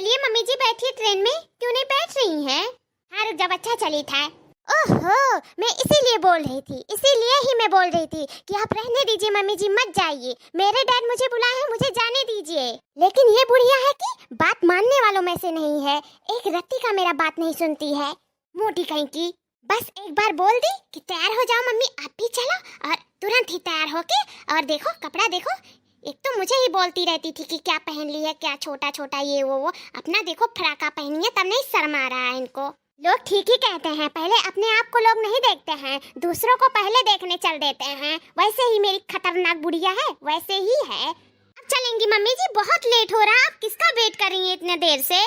चलिए मम्मी जी बैठिए ट्रेन में, क्यों नहीं बैठ रही हैं? हाँ रुक जा बच्चा, चली था। ओहो, मैं इसीलिए बोल रही थी, इसीलिए ही मैं बोल रही थी कि आप रहने दीजिए मम्मी जी, मत जाइए। मेरे डैड मुझे बुलाए हैं, मुझे जाने दीजिए। लेकिन ये बुढ़िया है कि बात मानने वालों में से नहीं है। एक रत्ती का मेरा बात नहीं सुनती है, मोटी कहीं की। बस एक बार बोल दी कि तैयार हो जाओ मम्मी, आप भी चलो, और तुरंत ही तैयार होके, और देखो कपड़ा देखो। एक तो मुझे ही बोलती रहती थी कि क्या पहन ली है, क्या छोटा छोटा ये वो। अपना देखो फ्राका पहनी है, तब नहीं शर्म आ रहा है इनको। लोग ठीक ही कहते हैं, पहले अपने आप को लोग नहीं देखते हैं, दूसरों को पहले देखने चल देते हैं। वैसे ही मेरी खतरनाक बुढ़िया है, वैसे ही है। अब चलेंगी मम्मी जी, बहुत लेट हो रहा, आप किसका वेट कर रही हैं इतने देर से?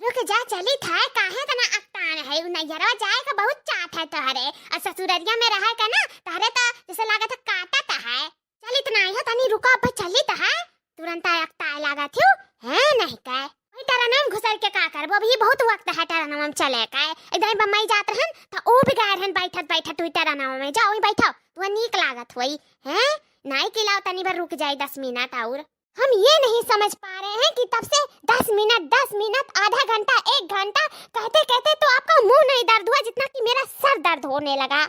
रुक जा, चली था काहे तना अक्तान है, नैहरवा जाए का बहुत चाट है तोहरे, और ससुररिया में रहे का ना तोहरे तो जैसे लागत है काटा ता है। चल इतना है तनी रुको, अब चली ता है तुरंत अक्ता लगा थी है नहीं का। वही तारा नाम घुसल के का करबो, अभी बहुत वक्त है तारा नाम चले का। इधर बम्मई जात रहन त ओ भी गए रहन, बैठत बैठत तुई तारा नाम में जाओ, बैठो तू नीक लागत होई हैं। नाई खिलाओ तनी बार रुक जाए 10 मिनट और। हम ये नहीं समझ पा रहे हैं कि तब से 10 मिनट आधा घंटा 1 घंटा कहते कहते तो आपका मुंह नहीं दर्द हुआ जितना कि मेरा सर दर्द होने लगा।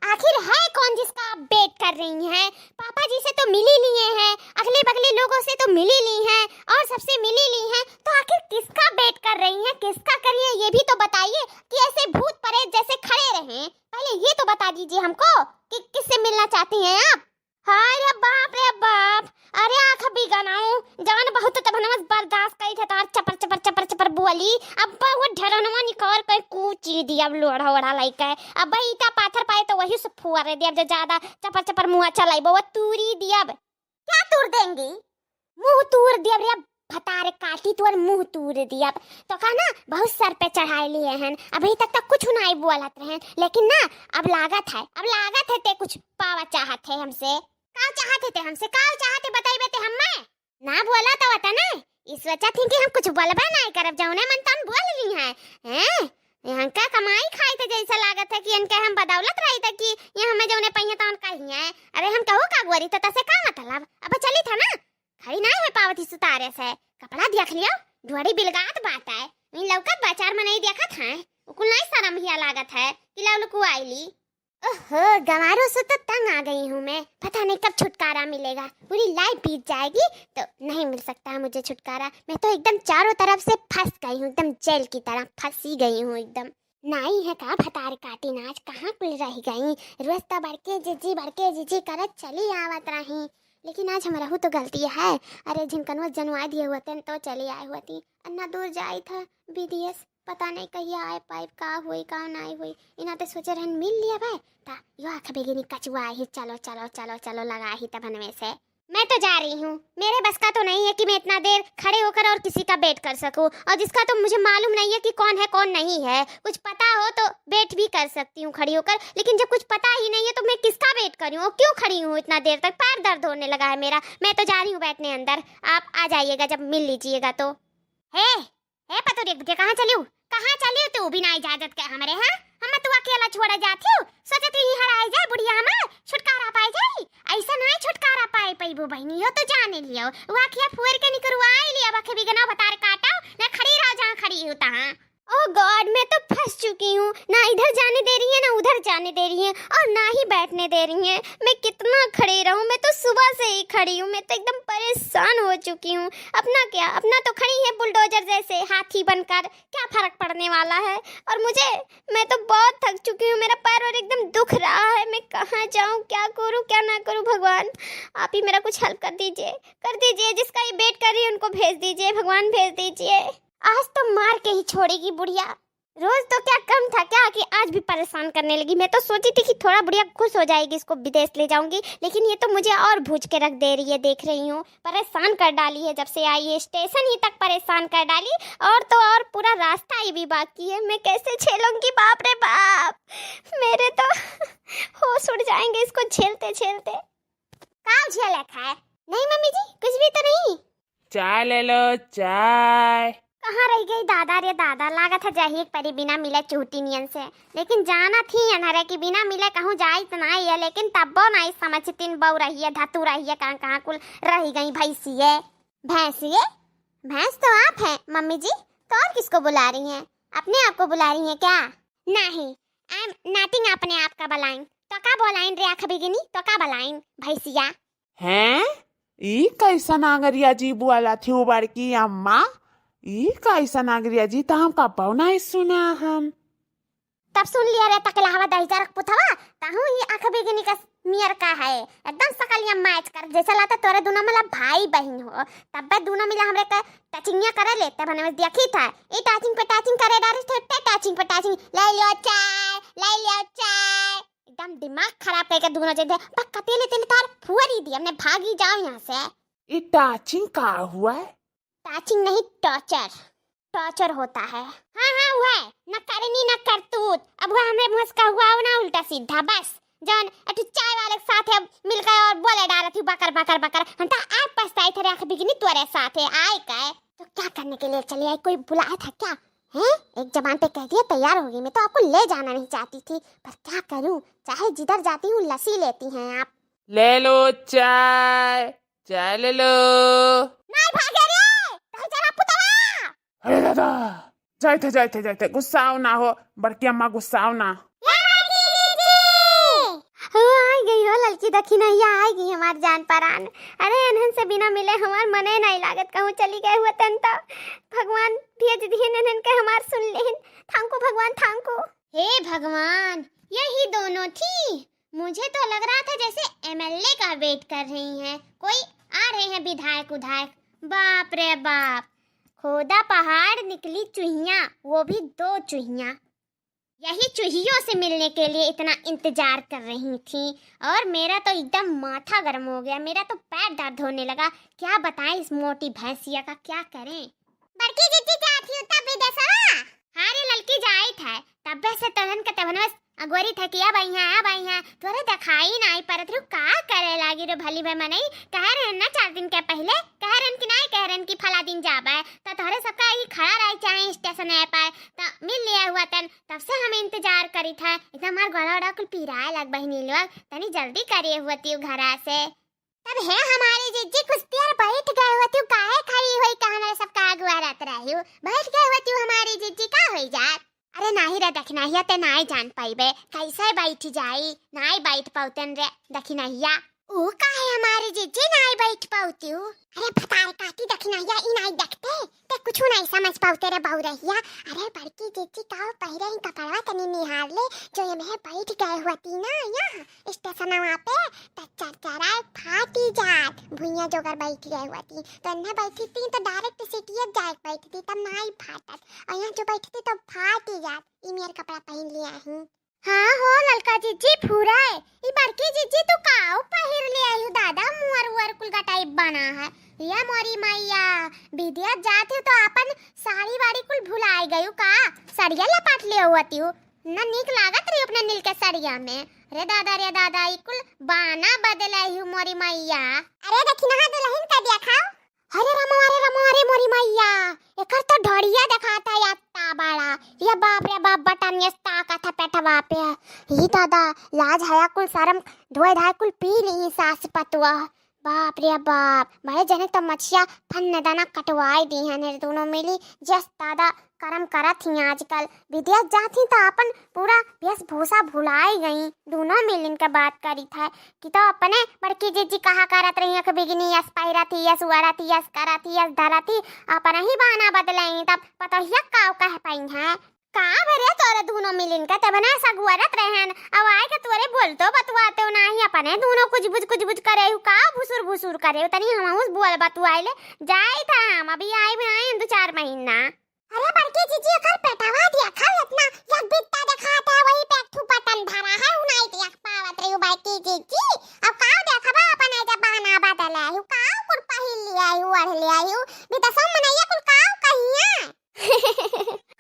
आखिर है कौन जिसका आप वेट कर रही हैं? पापा जी से तो मिल ही लिए हैं, अगले बगले लोगों से तो मिल ही ली हैं, और सबसे मिल ही ली हैं, तो आखिर किसका वेट कर रही हैं, किसका कर रही हैं ये भी तो बताइए, कि ऐसे भूत प्रेत जैसे खड़े रहें। पहले ये तो बता दीजिए हमको कि किससे मिलना चाहती हैं आप? हाय रे बाप रे बाप, अरे आँख भी गनाऊं जान बहुत तब नमस बर्दाश्त कई थे तार चपर चपर चपर चपर बोली। अब बहुत ढरनवा निकाल कर कूची दिया, अब लोड़ा वड़ा लाइक है। अब ईटा पाथर पाए तो वही से फुआरे दिया, जो ज्यादा चपर चपर मुंह चलाई वो तूरी दिया। क्या तूर देंगी? मुंह तूर दिया रे, भतारे काटी तो और मुंह तूर दिया। तो कहना बहुत सर पे चढ़ाई लिए हैं, अभी तक कुछ नहीं बोलत रहे, लेकिन ना अब लागत है ते कुछ पावा चाहत है हमसे। का चाहते थे हमसे, का चाहते बताइबे ते हम्मे ना बोला तो वता ना, इस वजह थी कि हम कुछ बोलबा नहीं करब, जौने मन तन बोल ली हैं। यहाँ का कमाई खाई थे जैसा लागत है कि इनके हम बदौलत रही थे कि ये हमें जौने पहिए तन कही है। अरे हम कहू का गोरी तो तसे का मतलब, अब चली था ना खड़ी ना है पावती सुतारे से। कपड़ा देख लियो ढोड़ी बिलगात बात है, इन लौकत बाजार में नहीं देखत है, उकुल नहीं शर्म हिया लागत है कि लौलकू आईली। ओहो, गंवारों से तो तंग आ गई हूँ मैं, पता नहीं कब छुटकारा मिलेगा। पूरी लाइफ बीत जाएगी तो नहीं मिल सकता मुझे छुटकारा। मैं तो एकदम चारों तरफ से फंस गई हूँ, एकदम जेल की तरह फंसी गई हूँ एकदम। नाई है का भतार काटी नाच कहाँ कुल रह गई, रोज तो बड़के जिजी करत चली आवत रही, लेकिन आज हमारा हो तो गलती है। अरे जिनकनवा जनवा दिए हुए थे तो चली आए हुआ थी, अन्ना दूर जाई था विदेश, पता नहीं कहीं आए पाइप का हुई का नहीं हुई, इना तो सोचे रहन मिल लिया भाई ता यो आँख बेगिनी कचुआ ही चलो चलो चलो चलो लगा ही तब में से। मैं तो जा रही हूँ, मेरे बस का तो नहीं है कि मैं इतना देर खड़े होकर और किसी का वेट कर सकूं, और जिसका तो मुझे मालूम नहीं है कि कौन है कौन नहीं है। कुछ पता हो तो वेट भी कर सकती हूँ खड़ी होकर, लेकिन जब कुछ पता ही नहीं है तो मैं किसका वेट करूँ और क्यों खड़ी हूँ इतना देर तक? पैर दर्द होने लगा है मेरा। मैं तो जा रही हूँ बैठने अंदर, आप आ जाइएगा जब मिल लीजिएगा तो। हे पतोरी बुढ़िया कहाँ चली हूँ, कहाँ चली हो तू बिना इजाजत के हमारे? हाँ हम तू अकेला छोड़ा जाती हूँ, सोचती ही हराई जाए बुढ़िया हमार छुटकारा पाई जाए, ऐसा नहीं छुटकारा पाए पैबू बहनी हो तो जाने लियो वाखिया फुर के निकरवाई लिया बखे बिगना बतार काटाओ ना, खड़ी रहो जहाँ खड़ी हो तहाँ। ओह गॉड, मैं तो फंस चुकी हूँ, ना इधर जाने दे रही है ना उधर जाने दे रही है, और ना ही बैठने दे रही है। मैं कितना खड़ी रहूँ, मैं तो सुबह से ही खड़ी हूँ, मैं तो एकदम परेशान हो चुकी हूँ। अपना क्या, अपना तो खड़ी है बुलडोजर जैसे हाथी बनकर, क्या फर्क पड़ने वाला है? और मैं तो बहुत थक चुकी हूँ, मेरा पैर और एकदम दुख रहा है, मैं कहाँ जाऊँ, क्या करूँ क्या ना करूँ? भगवान आप ही मेरा कुछ हेल्प कर दीजिए, जिसका ये वेट कर रही है उनको भेज दीजिए, भगवान भेज दीजिए। आज तो मार के ही छोड़ेगी बुढ़िया, रोज तो क्या कम था क्या कि आज भी परेशान करने लगी। मैं तो सोची थी कि थोड़ा बुढ़िया खुश हो जाएगी, इसको विदेश ले जाऊंगी, लेकिन ये तो मुझे और भूज के रख दे रही है। देख रही हूँ परेशान कर डाली है, जब से आई है स्टेशन ही तक परेशान कर डाली, और तो और पूरा रास्ता ही भी बाकी है। मैं कैसे झेलूंगी? बाप रे बाप, मेरे तो होश उड़ जाएंगे इसको झेलते झेलते। काम झेल रखा है? नहीं मम्मी जी कुछ भी तो नहीं। चाय ले लो चाय। कहाँ रह गई दादा रे दादा, लागत है जाही एक परी बिना मिले चूटी नियन से, लेकिन जाना थी अनहरे की बिना मिले कहूँ जाई तो नहीं है, लेकिन तब्बो नहीं समझ तीन बऊ रही है धतू रही है कहाँ कहाँ कुल रही गई भैंसिए भैंस तो आप हैं मम्मी जी, तो और किसको बुला रही हैं? अपने आप को बुला रही हैं क्या? नहीं, आई एम नॉटिंग अपने आप का बुलाइन। तो का बोलाइन रे आँख बिगनी, तो का बुलाइन भैंसिया? हैं? ई कैसा नागरिया जी बुआला थी उबार की अम्मा? ई कैसा नागरिया जी तो हम कब नहीं सुना हम। तब सुन लिया रे तकलावा दही जरक पुथवा, ताहू ही आँख बिगनी का मियर का है, एकदम सकलिया मैच कर जैसा लाता तोरे दोनों मतलब भाई बहन हो। तब बे दोनों मिला हमरे का टचिंगिया करे लेते बने में देखी था। ए टचिंग पे टचिंग करे डारे थे, टचिंग पे टचिंग ले लियो चाय, ले लियो चाय। एकदम दिमाग खराब करके दोनों जैसे पक्का तेले तेले तार फुअरी दी, हमने भागी जाओ यहाँ से। ये टाचिंग का हुआ है? टाचिंग नहीं, टॉर्चर, टॉर्चर होता है। हाँ हाँ हुआ है, न करनी न करतूत। अब हुआ हमरे मुँह का हुआ ना उल्टा सीधा बस। जन अटू चाय वाले के साथ मिल गए और बोले डाला थी बकर बकर बकर, हम तो आप पछताई थे आँख बिगनी तोरे साथ आए गए। तो क्या करने के लिए चली आई? कोई बुलाया था क्या? हैं? एक जबान पे कह दिया तैयार होगी। मैं तो आपको ले जाना नहीं चाहती थी, पर क्या करूं, चाहे जिधर जाती हूँ लस्सी लेती हैं आप। ले लो चाय, चाय ले लो। नहीं भागे रे, कहीं जरा पुतला। अरे दादा, जाते जाते गुस्साओ ना हो, बड़की अम्मा गुस्साओ ना। आई गई हो लड़की दखी नहीं आई गई हमार जान परान। अरे अनहन से बिना मिले हमार मने नहीं लागत, कहूँ चली गए हुए तन तो भगवान भेज दिए ननन के हमार सुन लेन। थांको भगवान थांको। हे भगवान, यही दोनों थी। मुझे तो लग रहा था जैसे एमएलए का वेट कर रही हैं, कोई आ रहे हैं विधायक उधायक। बाप रे बाप, खोदा पहाड़ निकली चूहिया, वो भी 2 चूहिया। यही चूहियों से मिलने के लिए इतना इंतजार कर रही थी, और मेरा तो एकदम माथा गर्म हो गया, मेरा तो पैर दर्द होने लगा। क्या बताएं इस मोटी भैंसिया का, क्या करें? बड़की जीजी जाती हूं तब दसवा। हाँ रे लड़की जाई था, तब से तहन के तहन अगोरी था कि अब आई है तोरे दिखाई नहीं परत रू का करे लागी रो भली भाई मनई। कह रहे ना 4 दिन के पहले कह रहे कि नहीं, कह रहे कि फला दिन जाबे तो तोरे सबका ही खड़ा रही चाहे स्टेशन है पाए तो मिल लिया हुआ तन। तब से हम इंतजार करी था, एकदम हमार गला उड़ा कुल पीराए लग बहनी लोग, तनी जल्दी करिए हुआ ती घरा से। तब है हमारी जीजी कुछ देर बैठ गए हुआ ती, काहे खड़ी हुई कहना सबका अगुआ रहत रही बैठ गए हुआ ती हमारी जीजी का होई जात। अरे नाही रे दखिनाहिया ते नाई जान पाइबे, कैसे बैठ जाई, नाई बैठ पाउतन रे दखिनाहिया। ओ काहे हमारी जीजी नाई बैठ पाउती हूँ? अरे फतार काटी दखिनाहिया ई नाई देखते ते कुछ नहीं समझ पाउते रे बहुरहिया। अरे बड़की जीजी का पहिरे ही कपड़ा तनी निहार ले, जो ये में बैठ गए हुआती ना यहाँ स्टेशन वहाँ पे त चरचराए फाटी जात। भुइया जोगर बैठ गए हुआती तो अन्ना बैठी थी तो डायरेक्ट सीटिए जाए बैठती तब नाई फाटत, और यहाँ जो बैठती तो फाटी जात। ई मेर कपड़ा पहन लिया हूँ। हाँ हो ललका जीजी पूरा है। ई बड़की जीजी तू काऊ पहिर ले आई हो दादा, मुअर उअर कुल का टाइप बना है। या मोरी मैया विद्या जाते तो अपन साड़ी वाड़ी कुल भुलाई गई का, सड़िया लपाट ले हुआती हूँ ना, नीक लागत रही अपने नील के सड़िया में। रे दादा ई कुल बाना बदलाई हूँ मोरी मैया। अरे देखी ना दुल्हन का दिखाओ। अरे मोरी मैया एकर तो ढड़िया दिखाता यात्ता बड़ा, ये बाप रे बाप बटन ये ताका था पेटवा पे। ही दादा लाज हया कुल शर्म धोए धाय कुल पी ली सास पतवा। बाप रे बाप, बड़े जने तो मछिया फन दाना कटवाई दी है ने दोनों मिली जस दादा करम करत थी। आजकल विद्या जाती तो अपन पूरा वेशभूषा भुलाई गई, दोनों मिलन के बात करी था कि तो अपने बड़की जीजी कहा करत रही कि बिगनी यस पहिरा थी यस उड़ा थी यस करा थी यस धरा थी, अपन ही बहाना बदलाई तब पता ही काव कह पाई है का भरे तोरे दोनों मिलन के तब ना सगुरत रहन। अब आए के तोरे बोलतो बतवाते नहीं, अपने दोनों कुछ बुझ करे का भुसुर करे तनी हम उस बोल बतवाइले जाई था। हम अभी आई बनाए 2-4 महीना। अरे बड़की जीजी कर पेटवा दिया खाओ इतना जब बित्ता दिखाता है वही पे ठू बटन धरा है उनाई दिया पावत रही बड़की जीजी। अब काव देखबा अपन जब बहाना बदला है काव कुल पहिल लिया है ओढ़ लिया है बिदसम मनैया कुल काव कहिया।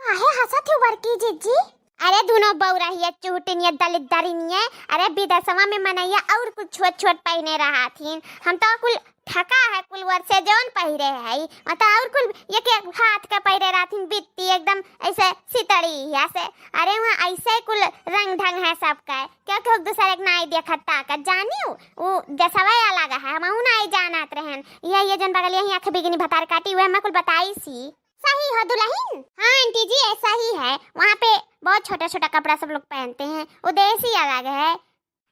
काहे हंसत हो बड़की जीजी? अरे दोनों बौरहिया चूटिनिया दलित दरिनिया। अरे विदेशवा में मनैया और कुछ छोट छोट पहने रहा थी, हम तो कुल ठका है कुलवर से जौन पहिरे है मतलब और कुल एक एक हाथ का पहिरे राथिन बित्ती एकदम ऐसे सितड़ी ऐसे। अरे वहाँ ऐसे कुल रंग ढंग है सबका क्या क्यों दूसरे एक नाई देखा ताकत जानियो वो जसवा अलग है हम नाई जानत रहन ये जन बगल यही आंख बिगनी भतार काटी हुए मैं कुल बताई सी। सही हो दुल्हन? हाँ आंटी जी ऐसा ही है, वहाँ पे बहुत छोटा छोटा कपड़ा सब लोग पहनते हैं, वो देश ही अलग है।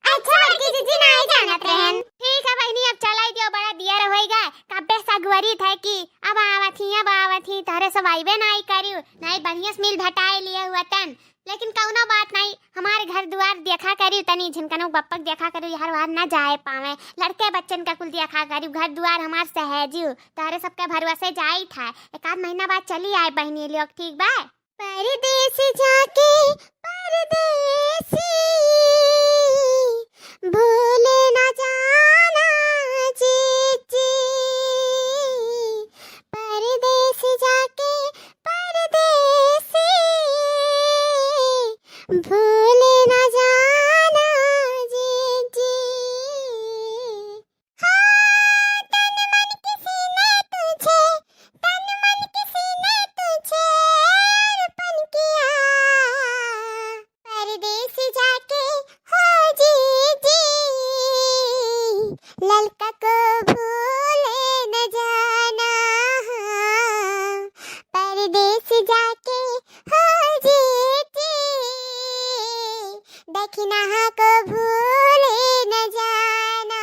अच्छा बड़की जीजी नहीं जानत रहन। ठीक है बहनी अब चलाई दियो बड़ा दिया रहेगा कब्बे सगवरी था कि अब आवत ही तारे सब आईबे नहीं करियो नहीं बढ़िया मिल भटाए लिए हुआ तन लेकिन कौनो बात नहीं हमारे घर द्वार देखा करियो तनी झिनकनो बप्पक देखा करियो यार वहां ना जाए पावे लड़के बच्चन का कुल देखा करियो घर द्वार हमार सहेजियो तारे सबके भरवसे जाई था एक आध महीना बाद चली आए बहनी लोग ठीक बा। परदेस जाके परदेसी भूले ना जाना जीजी परदेस जाके परदेसी भूले ना जाना जीजी। हाँ तन मन किसी ने तुझे अर्पण किया परदेस जाके हो जीजी ललका को भूले न जाना परदेस जाके हो जीजी दखिना को भूले न जाना।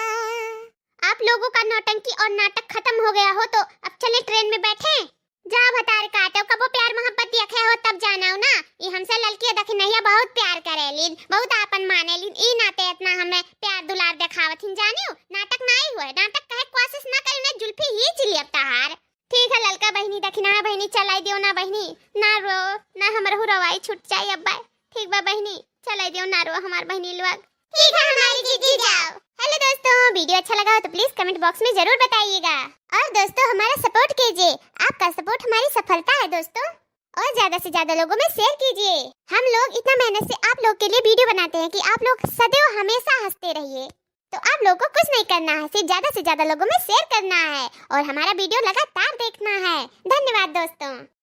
आप लोगों का नौटंकी और नाटक खत्म हो गया हो तो अब चले ट्रेन में बैठे जा भतार काटो कबो प्यार मोहब्बत देखे हो तब जाना हो ना ये हमसे ललकी दखिनैया बहुत प्यार करेलिन बहुत आपन मानेलिन ई नाते इतना हमें प्यार दुलार देखावथिन जानियो नाटक नहीं हुए नाटक कहे कोशिश ना करी ना जुल्फी ही चिली अब तहार। ठीक है ललका बहनी दखिना बहनी चलाई दियो ना बहनी ना रो ना हमर हुरवाई छूट जाए अब ठीक बा बहनी चलाई दियो ना रो हमार बहनी लोग ठीक है हमारी जीजी जाओ। हेलो दोस्तों वीडियो अच्छा लगा हो तो प्लीज कमेंट बॉक्स में जरूर बताइएगा और दोस्तों हमारा सपोर्ट कीजिए आपका सपोर्ट हमारी सफलता है दोस्तों और ज्यादा से ज्यादा लोगों में शेयर कीजिए। हम लोग इतना मेहनत से आप लोग के लिए वीडियो बनाते हैं कि आप लोग सदैव हमेशा हंसते रहिए तो आप लोगों को कुछ नहीं करना है सिर्फ ज्यादा से ज्यादा लोगों में शेयर करना है और हमारा वीडियो लगातार देखना है। धन्यवाद दोस्तों।